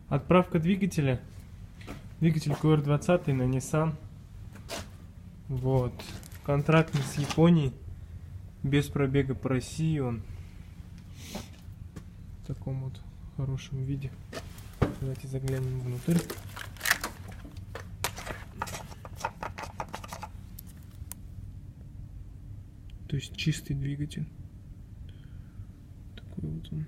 Отправка двигателя. Двигатель QR20 на Nissan. Вот. Контрактный с Японией. Без пробега по России он. В таком вот хорошем виде. Давайте заглянем внутрь. То есть чистый двигатель. Такой вот он.